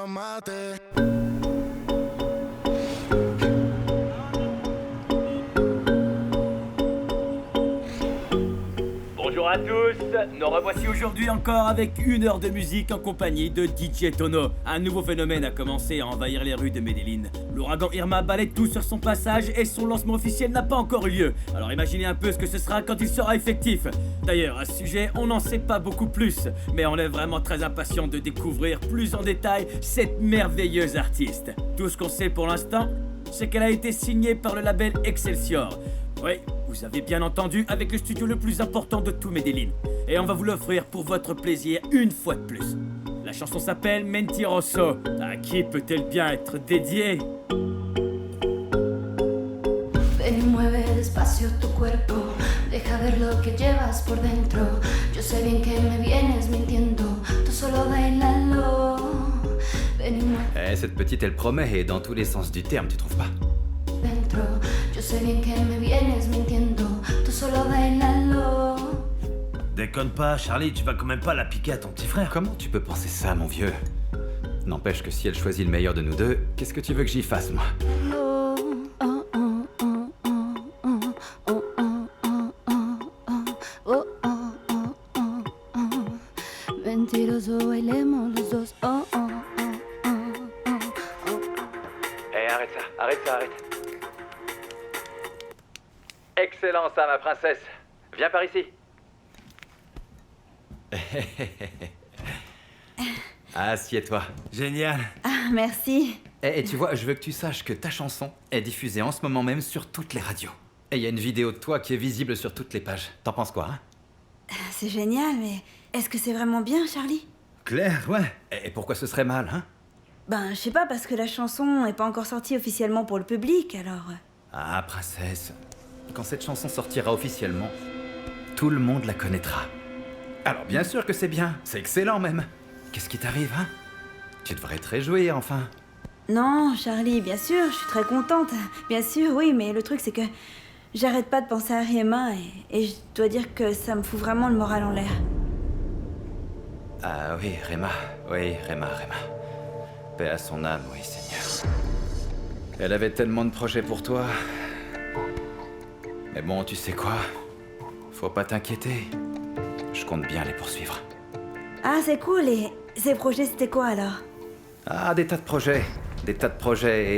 llámate. Bonjour à tous, nous revoici aujourd'hui encore avec une heure de musique en compagnie de DJ Tono. Un nouveau phénomène a commencé à envahir les rues de Medellín. L'ouragan Irma balaie tout sur son passage et son lancement officiel n'a pas encore eu lieu. Alors imaginez un peu ce que ce sera quand il sera effectif. D'ailleurs, à ce sujet, on n'en sait pas beaucoup plus, mais on est vraiment très impatient de découvrir plus en détail cette merveilleuse artiste. Tout ce qu'on sait pour l'instant, c'est qu'elle a été signée par le label Excelsior. Oui, vous avez bien entendu, avec le studio le plus important de tout Medellín. Et on va vous l'offrir pour votre plaisir une fois de plus. La chanson s'appelle Mentiroso. À qui peut-elle bien être dédiée? Ven y mueve despacio tu cuerpo, deja ver lo que llevas por dentro. Yo sé bien que me vienes mintiendo, tú solo bailalo. Ven y mueve Cette petite, elle promet, et dans tous les sens du terme, tu trouves pas? dentro. Yo sé bien que me vienes mintiendo, tú solo bailalo. Déconne pas, Charlie, tu vas quand même pas la piquer à ton petit frère. Comment tu peux penser ça, mon vieux? N'empêche que si elle choisit le meilleur de nous deux, qu'est-ce que tu veux que j'y fasse, moi? Oh, oh, oh, oh, oh, oh, oh, oh, oh, oh, oh, oh. Mentiroso, bailemos los dos. Oh, oh, oh, oh, oh, oh. Arrête ça, arrête. Excellent ça, ma princesse. Viens par ici. Assieds-toi. Génial. Ah, merci. Et tu vois, je veux que tu saches que ta chanson est diffusée en ce moment même sur toutes les radios. Et il y a une vidéo de toi qui est visible sur toutes les pages. T'en penses quoi, hein? C'est génial, mais est-ce que c'est vraiment bien, Charlie? Claire, ouais. Et pourquoi ce serait mal, hein? Ben, je sais pas, parce que la chanson est pas encore sortie officiellement pour le public, alors... Ah, princesse. Quand cette chanson sortira officiellement, tout le monde la connaîtra. Alors bien sûr que c'est bien, c'est excellent même. Qu'est-ce qui t'arrive, hein? Tu devrais te réjouir, enfin. Non, Charlie, bien sûr, je suis très contente. Bien sûr, oui, mais le truc, c'est que... j'arrête pas de penser à Rema, et je dois dire que ça me fout vraiment le moral en l'air. Ah oui, Rema. Paix à son âme, oui, Seigneur. Elle avait tellement de projets pour toi. Mais bon, tu sais quoi? Faut pas t'inquiéter. Je compte bien les poursuivre. Ah, c'est cool, et ces projets, c'était quoi, alors? Ah, des tas de projets.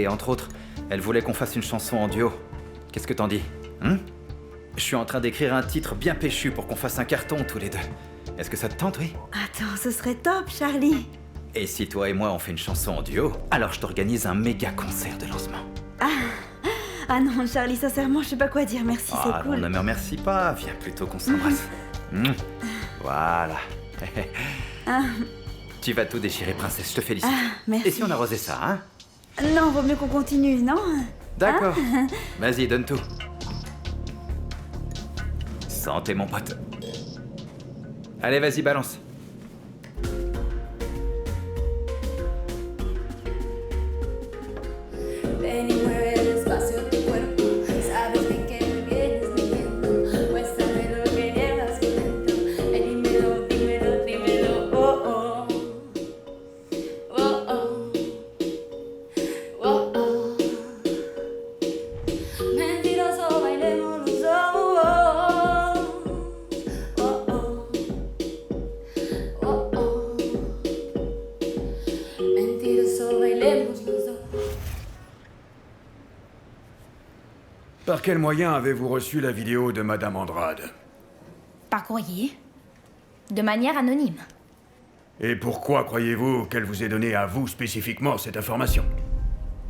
Et entre autres, elle voulait qu'on fasse une chanson en duo. Qu'est-ce que t'en dis, hein? Je suis en train d'écrire un titre bien péchu pour qu'on fasse un carton tous les deux. Est-ce que ça te tente, oui? Attends, ce serait top, Charlie. Et si toi et moi on fait une chanson en duo, alors je t'organise un méga concert de lancement. Ah non, Charlie, sincèrement, je sais pas quoi dire, merci, c'est Ah non, cool. ne me remercie pas, viens plutôt qu'on s'embrasse. Voilà. Tu vas tout déchirer, princesse, je te félicite. Merci. Et si on arrosait ça, hein? Non, vaut mieux qu'on continue, non? D'accord. Vas-y, donne tout. Santé, mon pote. Allez, vas-y, balance. Ven y mueve despacio tu cuerpo, sabes bien que me vienes mintiendo, muéstrame lo que llevas por dentro, ven y dímelo, oh, oh, oh, oh, oh, oh. Mentiroso, bailemos los dos, oh, oh, oh, oh. Mentiroso, bailemos los dos. Par quel moyen avez-vous reçu la vidéo de Madame Andrade? Par courrier. De manière anonyme. Et pourquoi croyez-vous qu'elle vous ait donné à vous spécifiquement cette information?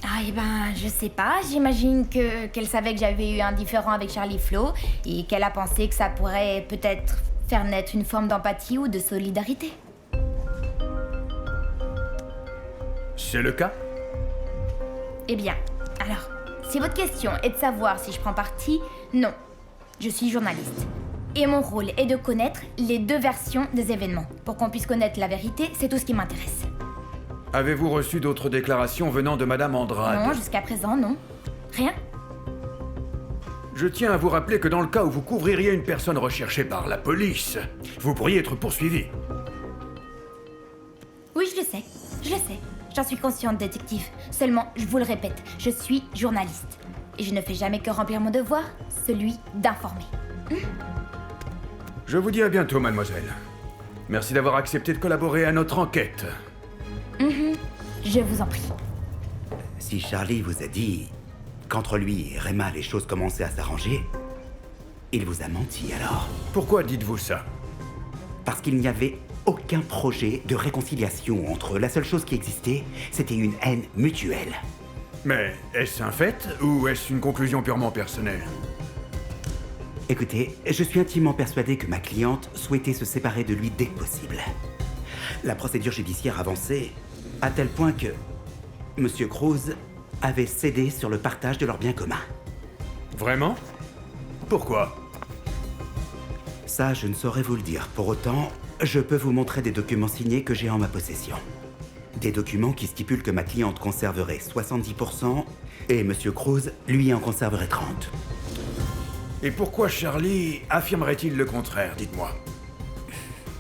Ah, eh ben, je sais pas. J'imagine qu'elle savait que j'avais eu un différend avec Charlie Flo et qu'elle a pensé que ça pourrait peut-être faire naître une forme d'empathie ou de solidarité. C'est le cas? Eh bien, alors, si votre question est de savoir si je prends parti, non. Je suis journaliste. Et mon rôle est de connaître les deux versions des événements. Pour qu'on puisse connaître la vérité, c'est tout ce qui m'intéresse. Avez-vous reçu d'autres déclarations venant de Madame Andrade? Non, jusqu'à présent, non. Rien. Je tiens à vous rappeler que dans le cas où vous couvririez une personne recherchée par la police, vous pourriez être poursuivi. Oui, je le sais. J'en suis consciente, détective. Seulement, je vous le répète, je suis journaliste. Et je ne fais jamais que remplir mon devoir, celui d'informer. Je vous dis à bientôt, mademoiselle. Merci d'avoir accepté de collaborer à notre enquête. Je vous en prie. Si Charlie vous a dit qu'entre lui et Rema les choses commençaient à s'arranger, il vous a menti alors. Pourquoi dites-vous ça? Parce qu'il n'y avait aucun projet de réconciliation entre eux. La seule chose qui existait, c'était une haine mutuelle. Mais est-ce un fait ou est-ce une conclusion purement personnelle? Écoutez, je suis intimement persuadé que ma cliente souhaitait se séparer de lui dès que possible. La procédure judiciaire avançait à tel point que Monsieur Cruz avait cédé sur le partage de leurs biens communs. Vraiment? Pourquoi? Ça, je ne saurais vous le dire. Pour autant, je peux vous montrer des documents signés que j'ai en ma possession. Des documents qui stipulent que ma cliente conserverait 70% et Monsieur Cruz, lui, en conserverait 30%. Et pourquoi Charlie affirmerait-il le contraire, dites-moi?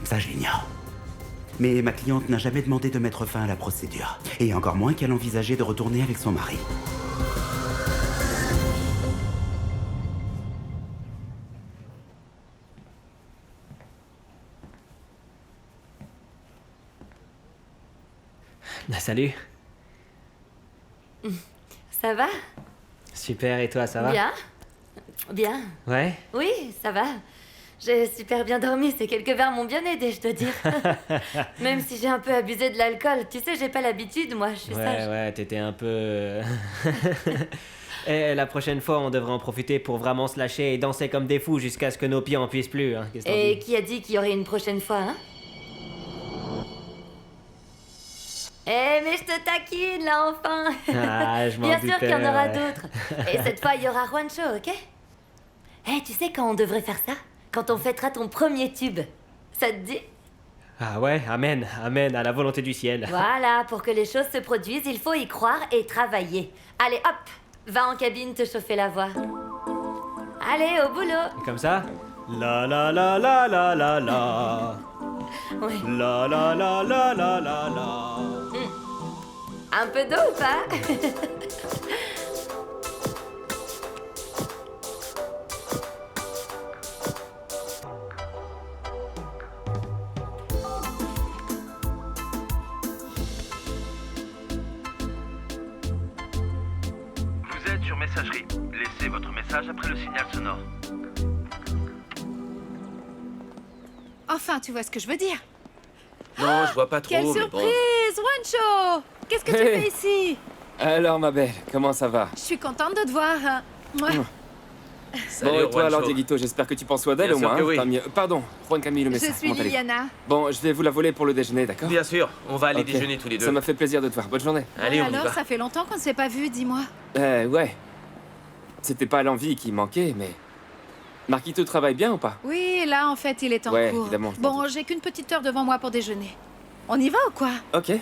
Ça, je l'ignore. Mais ma cliente n'a jamais demandé de mettre fin à la procédure. Et encore moins qu'elle envisageait de retourner avec son mari. Salut. Ça va? Super, et toi, ça va? Bien. Bien. Ouais? Oui, ça va. J'ai super bien dormi, ces quelques verres m'ont bien aidé, je dois dire. Même si j'ai un peu abusé de l'alcool. Tu sais, j'ai pas l'habitude, moi, je suis sage. Ouais, t'étais un peu... Et la prochaine fois, on devrait en profiter pour vraiment se lâcher et danser comme des fous jusqu'à ce que nos pieds en puissent plus. Hein. Qu'est-ce que t'en Et dis? qui a dit qu'il y aurait une prochaine fois, hein? Eh, mais je te taquine, là, enfin. Ah, je m'en Bien sûr qu'il y en aura doutais, ouais. d'autres. Et cette fois, il y aura Juancho, ok? Eh, tu sais quand on devrait faire ça? Quand on fêtera ton premier tube. Ça te dit? Ah ouais, amen, amen, à la volonté du ciel. Voilà, pour que les choses se produisent, il faut y croire et travailler. Allez, hop, va en cabine te chauffer la voix. Allez, au boulot. Comme ça? La la la la la la la. Ouais. La la la la la la la. Un peu d'eau ou pas? Vous êtes sur messagerie. Laissez votre message après le signal sonore. Enfin, tu vois ce que je veux dire. Non, je vois pas trop. Quelle mais surprise, bon. Juancho! Qu'est-ce que tu Hey. fais ici? Alors, ma belle, comment ça va? Je suis contente de te voir. Mouah. Bon, et toi, Juancho. alors, Dieguito, j'espère que tu penses soin d'elle Bien au sûr moins. que hein, oui. tant mieux. Pardon, Juan Camilo Je Messa. suis comment allez-vous? Liliana. Bon, je vais vous la voler pour le déjeuner, d'accord? Bien sûr, on va aller Ok. déjeuner tous les deux. Ça m'a fait plaisir de te voir. Bonne journée. Allez, on y Alors, va. ça fait longtemps qu'on ne s'est pas vu, dis-moi. Ouais. C'était pas l'envie qui manquait, mais... Marquito travaille bien ou pas? Oui, là, en fait, il est en Ouais, cours. évidemment, je m'en Bon, j'ai qu'une petite heure devant moi pour déjeuner. On y va ou quoi? Ok.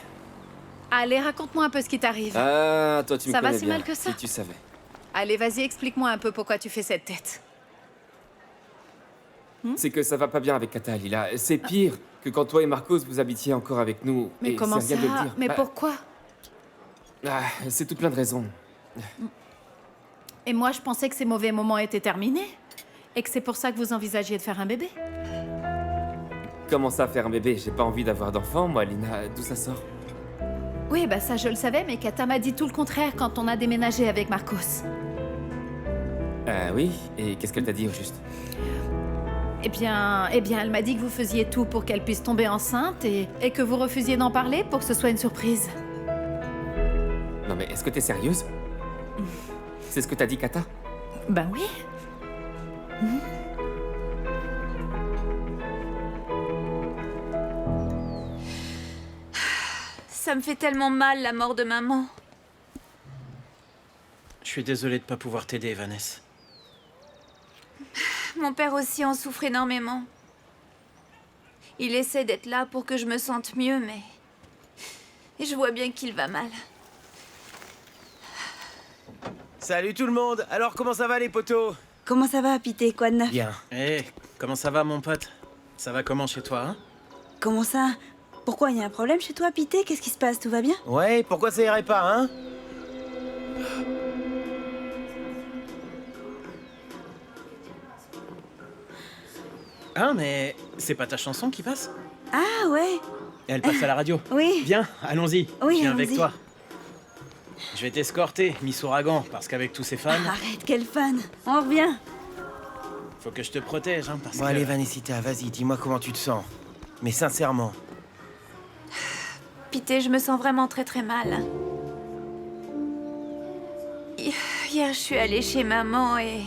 Allez, raconte-moi un peu ce qui t'arrive. Ah, toi, tu me Ça va connais si bien. mal que ça? Si tu savais. Allez, vas-y, explique-moi un peu pourquoi tu fais cette tête. C'est que ça va pas bien avec Kata, Lila. C'est pire que quand toi et Marcos vous habitiez encore avec nous. Mais et comment c'est ça? rien de le dire. Mais Bah, pourquoi? c'est tout plein de raisons. Et moi, je pensais que ces mauvais moments étaient terminés. Et que c'est pour ça que vous envisagiez de faire un bébé. Comment ça, faire un bébé? J'ai pas envie d'avoir d'enfant, moi, Lina. D'où ça sort? Oui, bah ça, je le savais, mais Kata m'a dit tout le contraire quand on a déménagé avec Marcos. Oui. Et qu'est-ce qu'elle t'a dit au juste? Eh bien, elle m'a dit que vous faisiez tout pour qu'elle puisse tomber enceinte et que vous refusiez d'en parler pour que ce soit une surprise. Non mais est-ce que t'es sérieuse? C'est ce que t'as dit, Kata? Ben oui. Ça me fait tellement mal, la mort de maman. Je suis désolé de pas pouvoir t'aider, Vanessa. Mon père aussi en souffre énormément. Il essaie d'être là pour que je me sente mieux, mais... Et je vois bien qu'il va mal. Salut tout le monde. Alors, comment ça va, les potos? Comment ça va, Pité? Quoi de neuf? Bien. Eh, comment ça va, mon pote? Ça va comment chez toi, hein? Comment ça? Pourquoi, il y a un problème chez toi, Pité? Qu'est-ce qui se passe? Tout va bien? Ouais, pourquoi ça irait pas, hein? Ah, mais c'est pas ta chanson qui passe? Ah ouais. Elle passe à la radio. Oui. Viens, allons-y. Oui, Viens avec allons-y. toi. Je vais t'escorter, Miss Ouragan, parce qu'avec tous ces fans, Arrête, quel fan. On revient. faut que je te protège, hein, parce Bon, que... allez, Vanessita, vas-y, dis-moi comment tu te sens. Mais sincèrement. Pité, je me sens vraiment très très mal. Hier, je suis allée chez maman et...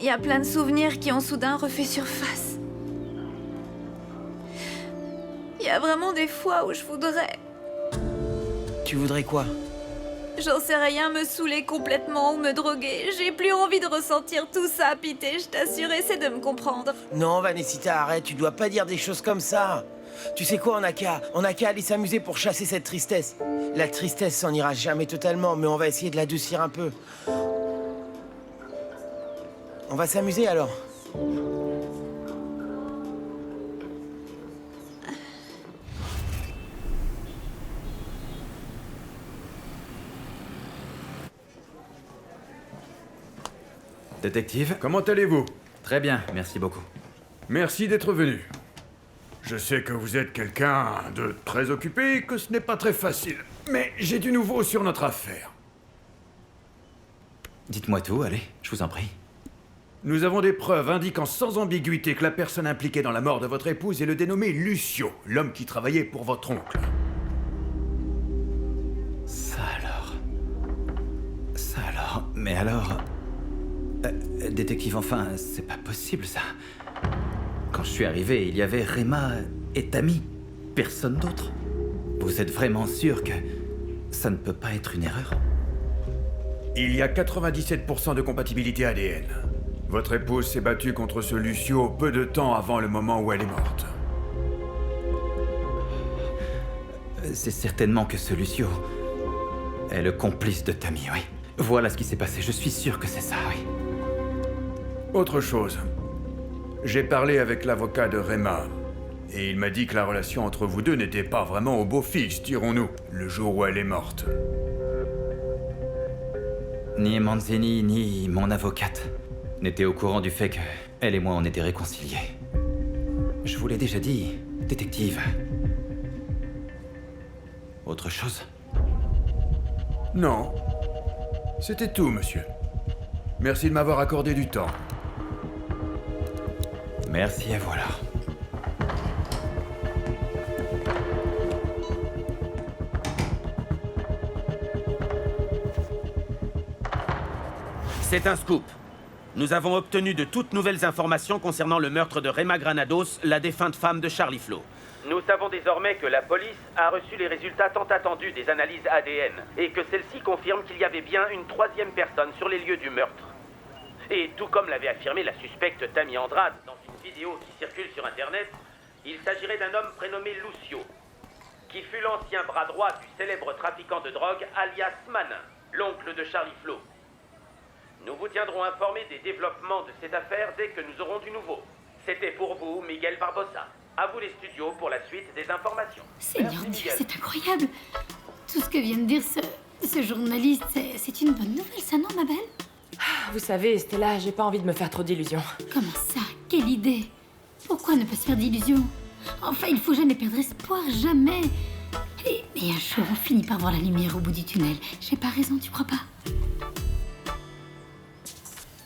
Il y a plein de souvenirs qui ont soudain refait surface. Il y a vraiment des fois où je voudrais... Tu voudrais quoi? J'en sais rien, me saouler complètement ou me droguer. J'ai plus envie de ressentir tout ça, Pité, je t'assure, essaie de me comprendre. Non, Vanessita, arrête, tu dois pas dire des choses comme ça. Tu sais quoi, on a qu'à aller s'amuser pour chasser cette tristesse. La tristesse s'en ira jamais totalement, mais on va essayer de l'adoucir un peu. On va s'amuser alors. Détective? Comment allez-vous? Très bien, merci beaucoup. Merci d'être venu. Je sais que vous êtes quelqu'un de très occupé et que ce n'est pas très facile. Mais j'ai du nouveau sur notre affaire. Dites-moi tout, allez, je vous en prie. Nous avons des preuves indiquant sans ambiguïté que la personne impliquée dans la mort de votre épouse est le dénommé Lucio, l'homme qui travaillait pour votre oncle. Ça alors... Mais alors... détective, enfin, c'est pas possible ça. Quand je suis arrivé, il y avait Rema et Tammy. Personne d'autre. Vous êtes vraiment sûr que ça ne peut pas être une erreur? Il y a 97% de compatibilité ADN. Votre épouse s'est battue contre ce Lucio peu de temps avant le moment où elle est morte. C'est certainement que ce Lucio est le complice de Tammy, oui. Voilà ce qui s'est passé, je suis sûr que c'est ça, oui. Autre chose. J'ai parlé avec l'avocat de Rema. Et il m'a dit que la relation entre vous deux n'était pas vraiment au beau fixe, dirons-nous, le jour où elle est morte. Ni Manzini, ni mon avocate n'étaient au courant du fait que elle et moi on était réconciliés. Je vous l'ai déjà dit, détective. Autre chose? Non. C'était tout, monsieur. Merci de m'avoir accordé du temps. Merci à vous alors. C'est un scoop. Nous avons obtenu de toutes nouvelles informations concernant le meurtre de Rema Granados, la défunte femme de Charlie Flo. Nous savons désormais que la police a reçu les résultats tant attendus des analyses ADN et que celle-ci confirme qu'il y avait bien une troisième personne sur les lieux du meurtre. Et tout comme l'avait affirmé la suspecte Tammy Andrade dans une vidéo qui circule sur Internet, il s'agirait d'un homme prénommé Lucio, qui fut l'ancien bras droit du célèbre trafiquant de drogue alias Manin, l'oncle de Charlie Flo. Nous vous tiendrons informés des développements de cette affaire dès que nous aurons du nouveau. C'était pour vous, Miguel Barbosa. À vous les studios pour la suite des informations. Seigneur Dieu, c'est incroyable. Tout ce que vient de dire ce journaliste, c'est une bonne nouvelle, ça, non, ma belle? Vous savez, Stella, j'ai pas envie de me faire trop d'illusions. Comment ça? Quelle idée? Pourquoi ne pas se faire d'illusions? Enfin, il faut jamais perdre espoir, jamais. Et un jour, on finit par voir la lumière au bout du tunnel. J'ai pas raison, tu crois pas?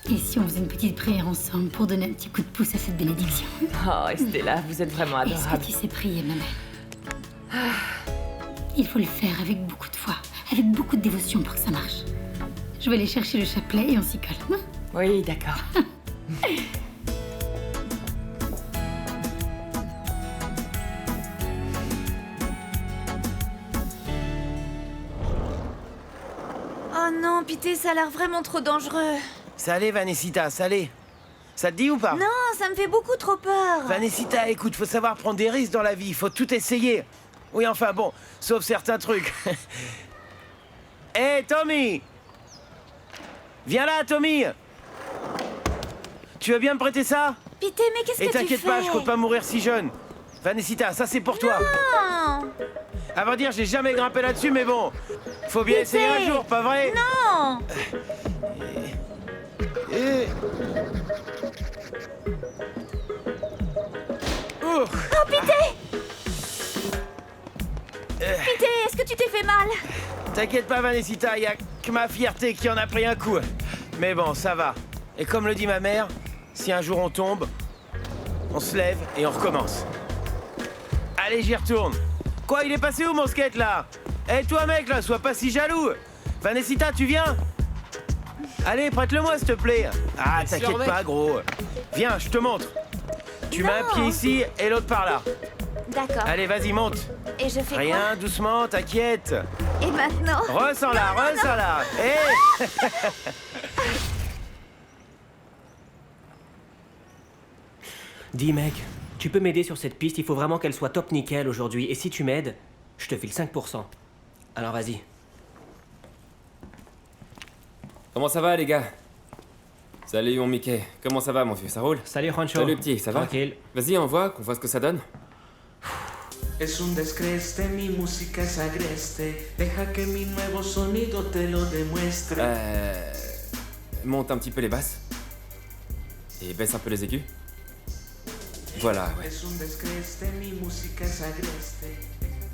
Et si on faisait une petite prière ensemble pour donner un petit coup de pouce à cette bénédiction? Oh, Stella, vous êtes vraiment adorable. Est-ce que tu sais prier, ma belle? Il faut le faire avec beaucoup de foi, avec beaucoup de dévotion pour que ça marche. Je vais aller chercher le chapelet et on s'y colle, non? Oui, d'accord. Oh non, Pité, ça a l'air vraiment trop dangereux. Ça allait, Vanessita, ça allait. Ça te dit ou pas? Non, ça me fait beaucoup trop peur. Vanessita, écoute, faut savoir prendre des risques dans la vie, faut tout essayer. Oui, enfin bon, sauf certains trucs. Hé, Tommy! Viens là, Tommy! Tu veux bien me prêter ça? Pité, mais qu'est-ce que Et tu fais? t'inquiète pas, je compte pas mourir si jeune. Vanessa, ça c'est pour toi. Non. À vrai dire, j'ai jamais grimpé là-dessus, mais bon. Faut bien essayer un jour, pas vrai? Non. Oh, Pité! Pité, est-ce que tu t'es fait mal? T'inquiète pas, Vanessa, y a que ma fierté qui en a pris un coup. Mais bon, ça va. Et comme le dit ma mère, si un jour on tombe, on se lève et on recommence. Allez, j'y retourne. Quoi, il est passé où mon skate là? Eh toi mec là, sois pas si jaloux. Vanessa, tu viens? Allez, prête-le-moi s'il te plaît. Ah, t'inquiète pas gros. Viens, je te montre. Tu mets un pied ici et l'autre par là. D'accord. Allez, vas-y, monte. Et je fais Rien, doucement, t'inquiète. quoi? Et maintenant? Ressens-la, Non, non, non. ressens-la. Hé Dis mec, tu peux m'aider sur cette piste, il faut vraiment qu'elle soit top nickel aujourd'hui. Et si tu m'aides, je te file 5%. Alors vas-y. Comment ça va, les gars? Salut, mon Mickey. Comment ça va, mon vieux? Ça roule? Salut, Juancho. Salut, petit, ça va? Tranquille. Vas-y, envoie, qu'on voit ce que ça donne. Es un descreste, mi música es agreste. Deja que mi nuevo sonido te lo demuestre. Monte un petit peu les basses. Et baisse un peu les aigus. Voilà, ouais. Es un descreste, mi música es agreste.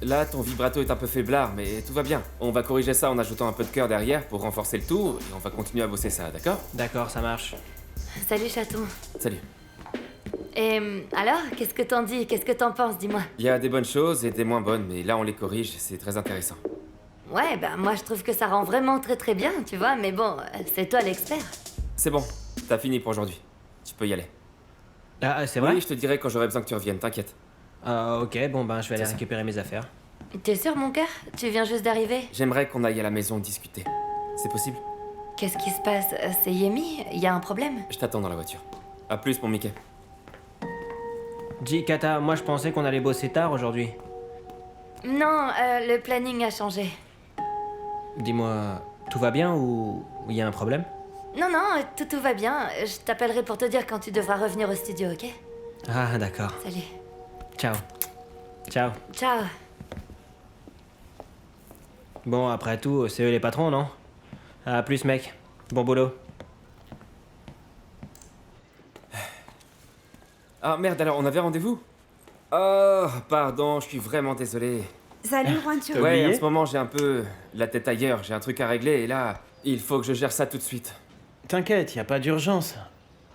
Là, ton vibrato est un peu faiblard, mais tout va bien. On va corriger ça en ajoutant un peu de cœur derrière pour renforcer le tout, et on va continuer à bosser ça, d'accord? D'accord, ça marche. Salut, chaton. Salut. Et alors, qu'est-ce que t'en dis? Qu'est-ce que t'en penses, dis-moi? Il y a des bonnes choses et des moins bonnes, mais là, on les corrige, c'est très intéressant. Ouais, bah moi je trouve que ça rend vraiment très très bien, tu vois, mais bon, c'est toi l'expert. C'est bon, t'as fini pour aujourd'hui. Tu peux y aller. Ah, c'est vrai? Oui, je te dirai quand j'aurai besoin que tu reviennes, t'inquiète. Ok, bon ben je vais aller C'est ça. récupérer mes affaires. T'es sûr, mon cœur? Tu viens juste d'arriver? J'aimerais qu'on aille à la maison discuter. C'est possible? Qu'est-ce qui se passe? C'est Yemi? Y a un problème? Je t'attends dans la voiture. À plus, mon Mickey. Dis, Kata, moi je pensais qu'on allait bosser tard aujourd'hui. Non, le planning a changé. Dis-moi, tout va bien ou il y a un problème? Non, non, tout va bien. Je t'appellerai pour te dire quand tu devras revenir au studio, ok? Ah, d'accord. Salut. Ciao. Ciao. Ciao. Bon, après tout, c'est eux les patrons, non? À plus, mec. Bon boulot. Ah merde, alors on avait rendez-vous? Oh, pardon, je suis vraiment désolé. Salut, Juancho. Ouais, en ce moment j'ai un peu la tête ailleurs, j'ai un truc à régler et là, il faut que je gère ça tout de suite. T'inquiète, y a pas d'urgence.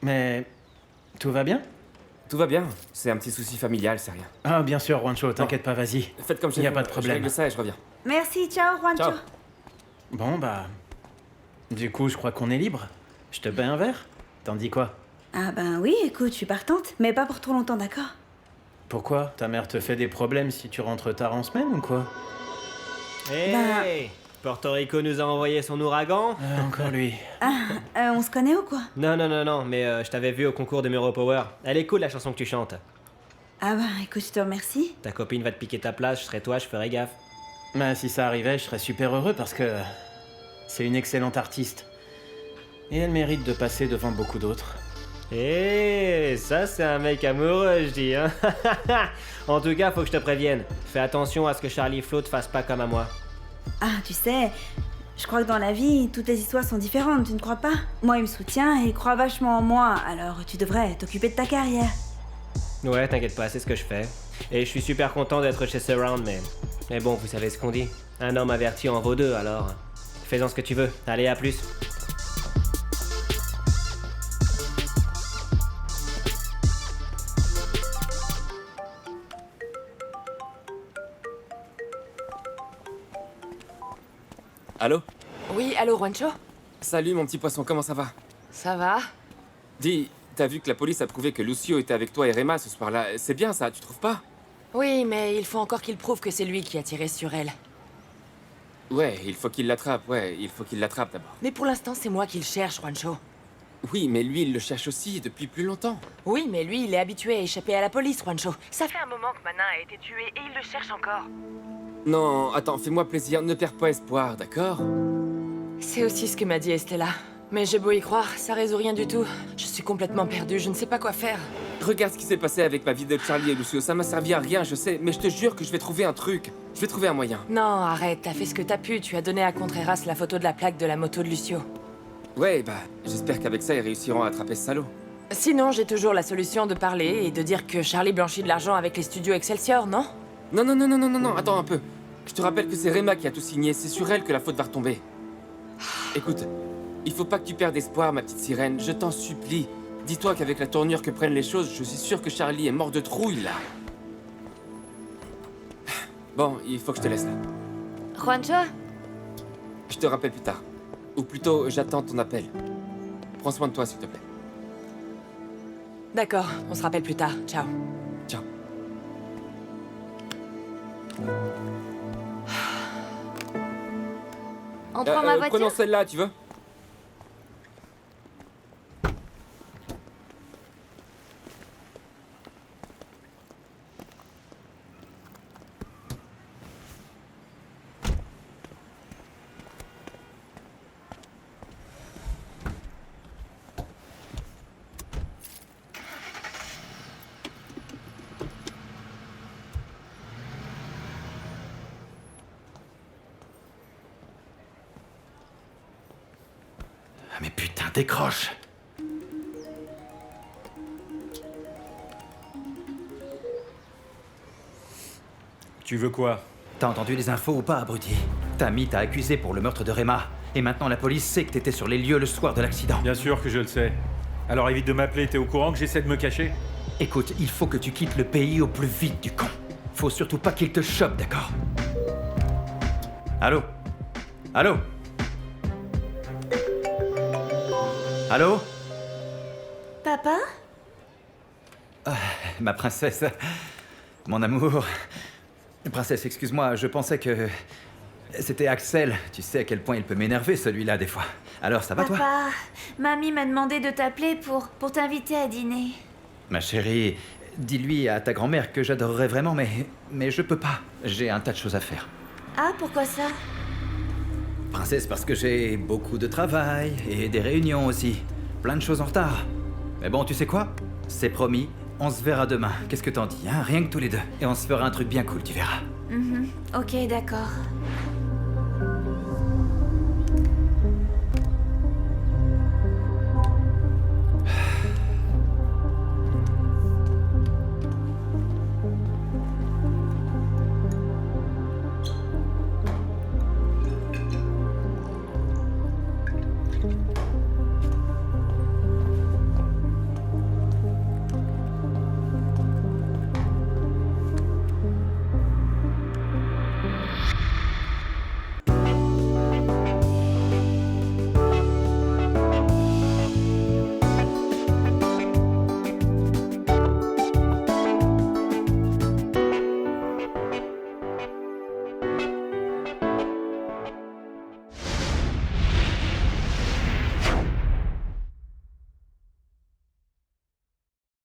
Mais tout va bien? Tout va bien, c'est un petit souci familial, c'est rien. Ah, bien sûr, Juancho, t'inquiète pas, vas-y. Faites comme j'ai Y a fait, pas de Je problème. règle ça et je reviens. Merci, ciao, Juancho. Ciao. Bon, bah... Du coup, je crois qu'on est libre. Je te paie un verre? T'en dis quoi? Ah ben oui, écoute, je suis partante, mais pas pour trop longtemps, d'accord? Pourquoi? Ta mère te fait des problèmes si tu rentres tard en semaine ou quoi? Hey, Porto Rico nous a envoyé son ouragan. Encore lui. Ah, on se connaît ou quoi? Non, mais je t'avais vu au concours de Miro Power. Elle est cool la chanson que tu chantes. Ah bah écoute, je te remercie. Ta copine va te piquer ta place, je serais toi, je ferais gaffe. Bah, si ça arrivait, je serais super heureux parce que... c'est une excellente artiste. Et elle mérite de passer devant beaucoup d'autres. Ça c'est un mec amoureux, je dis, hein. En tout cas, faut que je te prévienne. Fais attention à ce que Charlie Flo te fasse pas comme à moi. Ah, tu sais, je crois que dans la vie, toutes les histoires sont différentes, tu ne crois pas? Moi, il me soutient et il croit vachement en moi, alors tu devrais t'occuper de ta carrière. Ouais, t'inquiète pas, c'est ce que je fais. Et je suis super content d'être chez Surround, mais bon, vous savez ce qu'on dit. Un homme averti en vaut deux, alors... Fais-en ce que tu veux. Allez, à plus. Allô? Oui, allô, Juancho? Salut mon petit poisson, comment ça va? Ça va? Dis, t'as vu que la police a prouvé que Lucio était avec toi et Rema ce soir-là. C'est bien ça, tu trouves pas? Oui, mais il faut encore qu'il prouve que c'est lui qui a tiré sur elle. Ouais, il faut qu'il l'attrape, d'abord. Mais pour l'instant, c'est moi qui le cherche, Juancho. Oui, mais lui, il le cherche aussi depuis plus longtemps. Oui, mais lui, il est habitué à échapper à la police, Juancho. Ça fait un moment que Manin a été tué et il le cherche encore. Non, attends, fais-moi plaisir, ne perds pas espoir, d'accord? C'est aussi ce que m'a dit Estella. Mais j'ai beau y croire, ça résout rien du tout. Je suis complètement perdue, je ne sais pas quoi faire. Regarde ce qui s'est passé avec ma vie de Charlie et Lucio. Ça m'a servi à rien, je sais, mais je te jure que je vais trouver un truc. Je vais trouver un moyen. Non, arrête, t'as fait ce que t'as pu. Tu as donné à Contreras la photo de la plaque de la moto de Lucio. Ouais, bah, j'espère qu'avec ça, ils réussiront à attraper ce salaud. Sinon, j'ai toujours la solution de parler et de dire que Charlie blanchit de l'argent avec les studios Excelsior, non? Non, attends un peu. Je te rappelle que c'est Rema qui a tout signé, c'est sur elle que la faute va retomber. Écoute, il faut pas que tu perdes espoir, ma petite sirène, je t'en supplie. Dis-toi qu'avec la tournure que prennent les choses, je suis sûr que Charlie est mort de trouille, là. Bon, il faut que je te laisse, là. Juancho? Je te rappelle plus tard. Ou plutôt, j'attends ton appel. Prends soin de toi, s'il te plaît. D'accord, on se rappelle plus tard. Ciao. Ciao. On prend ma voiture? Prenons celle-là, tu veux? Mais putain, décroche! Tu veux quoi? T'as entendu les infos ou pas, abruti? Tammy t'a accusé pour le meurtre de Rema. Et maintenant la police sait que t'étais sur les lieux le soir de l'accident. Bien sûr que je le sais. Alors évite de m'appeler, t'es au courant que j'essaie de me cacher? Écoute, il faut que tu quittes le pays au plus vite, du con. Faut surtout pas qu'il te chope, d'accord? Allô? Allô? Allô? Papa? Ma princesse. Mon amour. Princesse, excuse-moi, je pensais que... C'était Axel. Tu sais à quel point il peut m'énerver, celui-là, des fois. Alors, ça va, toi? Papa, mamie m'a demandé de t'appeler pour t'inviter à dîner. Ma chérie, dis-lui à ta grand-mère que j'adorerais vraiment, mais je peux pas. J'ai un tas de choses à faire. Ah, pourquoi ça? Princesse, parce que j'ai beaucoup de travail et des réunions aussi. Plein de choses en retard. Mais bon, tu sais quoi? C'est promis, on se verra demain. Qu'est-ce que t'en dis, hein? Rien que tous les deux. Et on se fera un truc bien cool, tu verras. Ok, d'accord.